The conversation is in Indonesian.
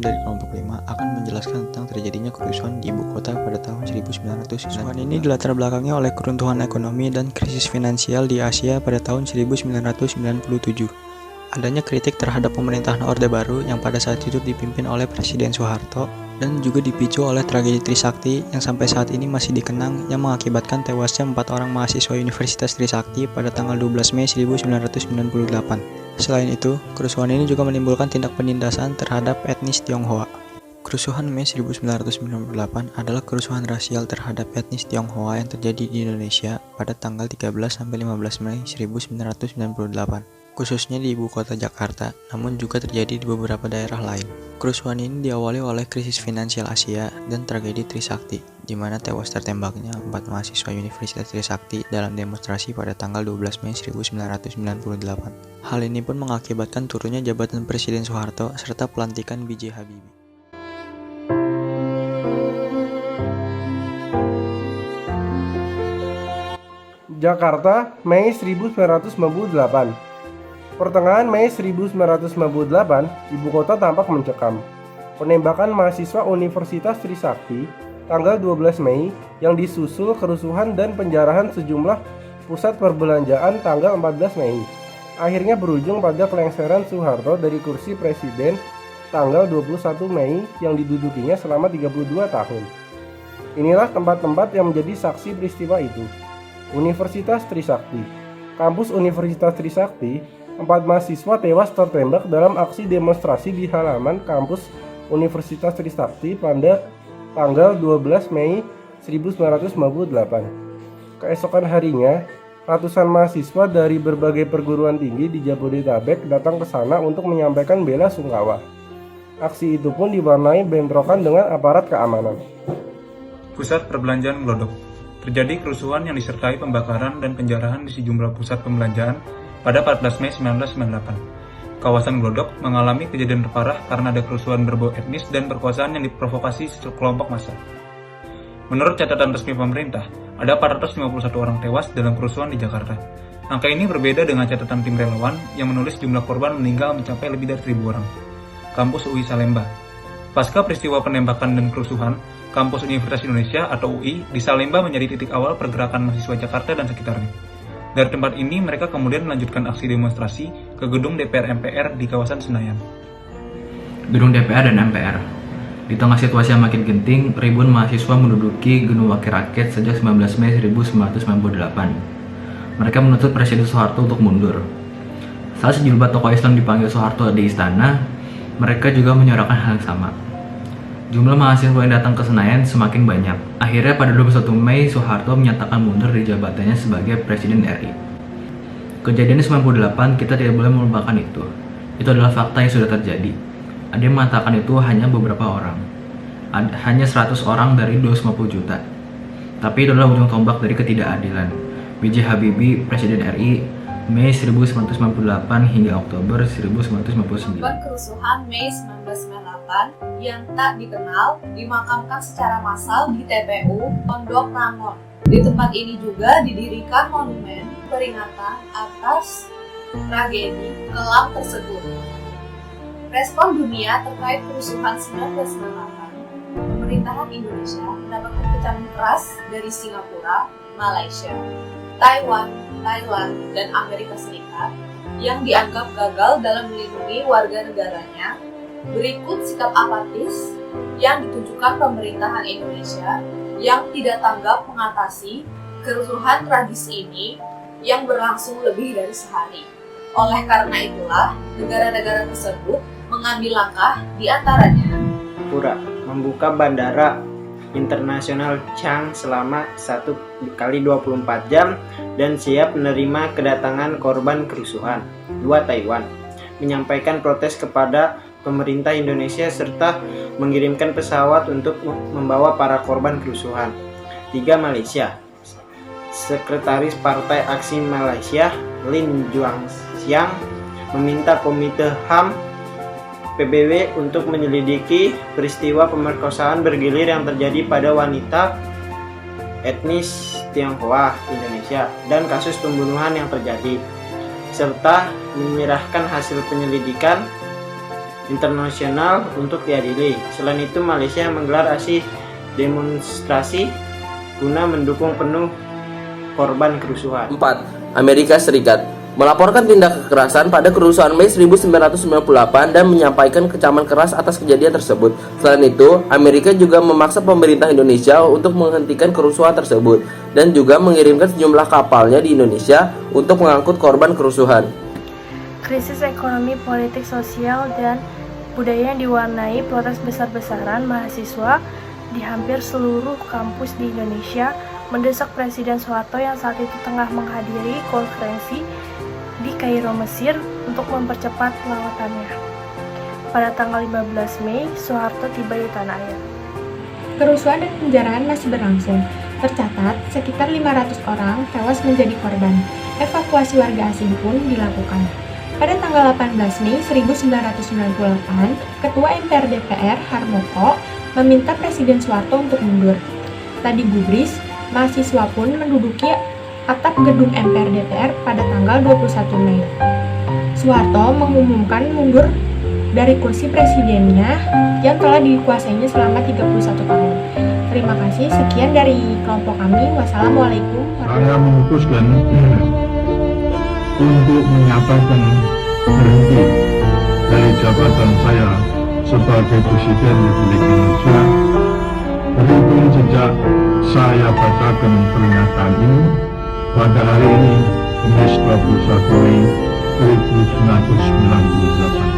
dari kelompok 5 akan menjelaskan tentang terjadinya kerusuhan di ibu kota pada tahun 1990. Kerusuhan ini dilatar belakangi oleh keruntuhan ekonomi dan krisis finansial di Asia pada tahun 1997. Adanya kritik terhadap pemerintahan Orde Baru yang pada saat itu dipimpin oleh Presiden Soeharto dan juga dipicu oleh tragedi Trisakti yang sampai saat ini masih dikenang yang mengakibatkan tewasnya 4 orang mahasiswa Universitas Trisakti pada tanggal 12 Mei 1998. Selain itu, kerusuhan ini juga menimbulkan tindak penindasan terhadap etnis Tionghoa. Kerusuhan Mei 1998 adalah kerusuhan rasial terhadap etnis Tionghoa yang terjadi di Indonesia pada tanggal 13-15 Mei 1998. Khususnya di ibu kota Jakarta, namun juga terjadi di beberapa daerah lain. Kerusuhan ini diawali oleh krisis finansial Asia dan tragedi Trisakti, di mana tewas tertembaknya 4 mahasiswa Universitas Trisakti dalam demonstrasi pada tanggal 12 Mei 1998. Hal ini pun mengakibatkan turunnya jabatan Presiden Soeharto serta pelantikan B.J. Habibie. Jakarta, Mei 1998. Pertengahan Mei 1998, ibu kota tampak mencekam. Penembakan mahasiswa Universitas Trisakti tanggal 12 Mei yang disusul kerusuhan dan penjarahan sejumlah pusat perbelanjaan tanggal 14 Mei akhirnya berujung pada kelengseran Soeharto dari kursi presiden tanggal 21 Mei yang didudukinya selama 32 tahun. Inilah tempat-tempat yang menjadi saksi peristiwa itu. Universitas Trisakti. Kampus Universitas Trisakti, 4 mahasiswa tewas tertembak dalam aksi demonstrasi di halaman kampus Universitas Trisakti pada tanggal 12 Mei 1998. Keesokan harinya, ratusan mahasiswa dari berbagai perguruan tinggi di Jabodetabek datang ke sana untuk menyampaikan bela sungkawa. Aksi itu pun diwarnai bentrokan dengan aparat keamanan. Pusat perbelanjaan Glodok. Terjadi kerusuhan yang disertai pembakaran dan penjarahan di sejumlah pusat pembelanjaan pada 14 Mei 1998. Kawasan Glodok mengalami kejadian terparah karena ada kerusuhan berbau etnis dan perkosaan yang diprovokasi sekelompok massa. Menurut catatan resmi pemerintah, ada 451 orang tewas dalam kerusuhan di Jakarta. Angka ini berbeda dengan catatan tim relawan yang menulis jumlah korban meninggal mencapai lebih dari 1.000 orang. Kampus UI Salemba. Pasca peristiwa penembakan dan kerusuhan, Kampus Universitas Indonesia atau UI di Salemba menjadi titik awal pergerakan mahasiswa Jakarta dan sekitarnya. Dari tempat ini, mereka kemudian melanjutkan aksi demonstrasi ke gedung DPR MPR di kawasan Senayan. Gedung DPR dan MPR. Di tengah situasi yang makin genting, ribuan mahasiswa menduduki Gedung Wakil Rakyat sejak 19 Mei 1998. Mereka menuntut Presiden Soeharto untuk mundur. Saat sejumlah tokoh Islam dipanggil Soeharto di istana, mereka juga menyuarakan hal yang sama. Jumlah mahasiswa yang datang ke Senayan semakin banyak. Akhirnya pada 21 Mei, Soeharto menyatakan mundur dari jabatannya sebagai Presiden RI. Kejadian 98 kita tidak boleh melupakan itu. Itu adalah fakta yang sudah terjadi. Ada yang mengatakan itu hanya beberapa orang. Hanya 100 orang dari 250 juta. Tapi itu adalah ujung tombak dari ketidakadilan. B.J. Habibie, Presiden RI, Mei 1998 hingga Oktober 1999. Kerusuhan Mei 1998 yang tak dikenal dimakamkan secara massal di TPU Pondok Rangon. Di tempat ini juga didirikan monumen peringatan atas tragedi kelam tersebut. Respon dunia terkait kerusuhan 1998, pemerintahan Indonesia mendapatkan kecaman keras dari Singapura, Malaysia, Taiwan, Thailand, dan Amerika Serikat yang dianggap gagal dalam melindungi warga negaranya. Berikut sikap apatis yang ditunjukkan pemerintahan Indonesia yang tidak tanggap mengatasi kerusuhan tragis ini yang berlangsung lebih dari sehari. Oleh karena itulah, negara-negara tersebut mengambil langkah di antaranya. Pura membuka bandara internasional Chang selama 1 kali 24 jam dan siap menerima kedatangan korban kerusuhan. 2. Taiwan menyampaikan protes kepada pemerintah Indonesia serta mengirimkan pesawat untuk membawa para korban kerusuhan. 3. Malaysia. Sekretaris Partai Aksi Malaysia, Lin Juangxiang, meminta Komite HAM PBB untuk menyelidiki peristiwa pemerkosaan bergilir yang terjadi pada wanita etnis Tionghoa Indonesia dan kasus pembunuhan yang terjadi, serta menyerahkan hasil penyelidikan internasional untuk diadili. Selain itu, Malaysia menggelar aksi demonstrasi guna mendukung penuh korban kerusuhan. 4. Amerika Serikat melaporkan tindak kekerasan pada kerusuhan Mei 1998 dan menyampaikan kecaman keras atas kejadian tersebut. Selain itu, Amerika juga memaksa pemerintah Indonesia untuk menghentikan kerusuhan tersebut dan juga mengirimkan sejumlah kapalnya di Indonesia untuk mengangkut korban kerusuhan. Krisis ekonomi, politik, sosial, dan budaya yang diwarnai protes besar-besaran mahasiswa di hampir seluruh kampus di Indonesia mendesak Presiden Soeharto yang saat itu tengah menghadiri konferensi di Kairo, Mesir untuk mempercepat lawatannya. Pada tanggal 15 Mei, Soeharto tiba di tanah air. Kerusuhan dan penjarahan masih berlangsung. Tercatat, sekitar 500 orang tewas menjadi korban. Evakuasi warga asing pun dilakukan. Pada tanggal 18 Mei 1998, Ketua MPR DPR Harmoko meminta Presiden Soeharto untuk mundur. Tadi gubris, mahasiswa pun menduduki atap gedung MPR DPR pada tanggal 21 Mei. Soeharto mengumumkan mundur dari kursi presidennya yang telah dikuasainya selama 31 tahun. Terima kasih, sekian dari kelompok kami. Wassalamualaikum Saya memutuskan untuk menyatakan berhenti dari jabatan saya sebagai Presiden Republik Indonesia. Berhitung sejak saya bacakan pernyataan ini pada hari ini, Kamis 21 Mei 1998.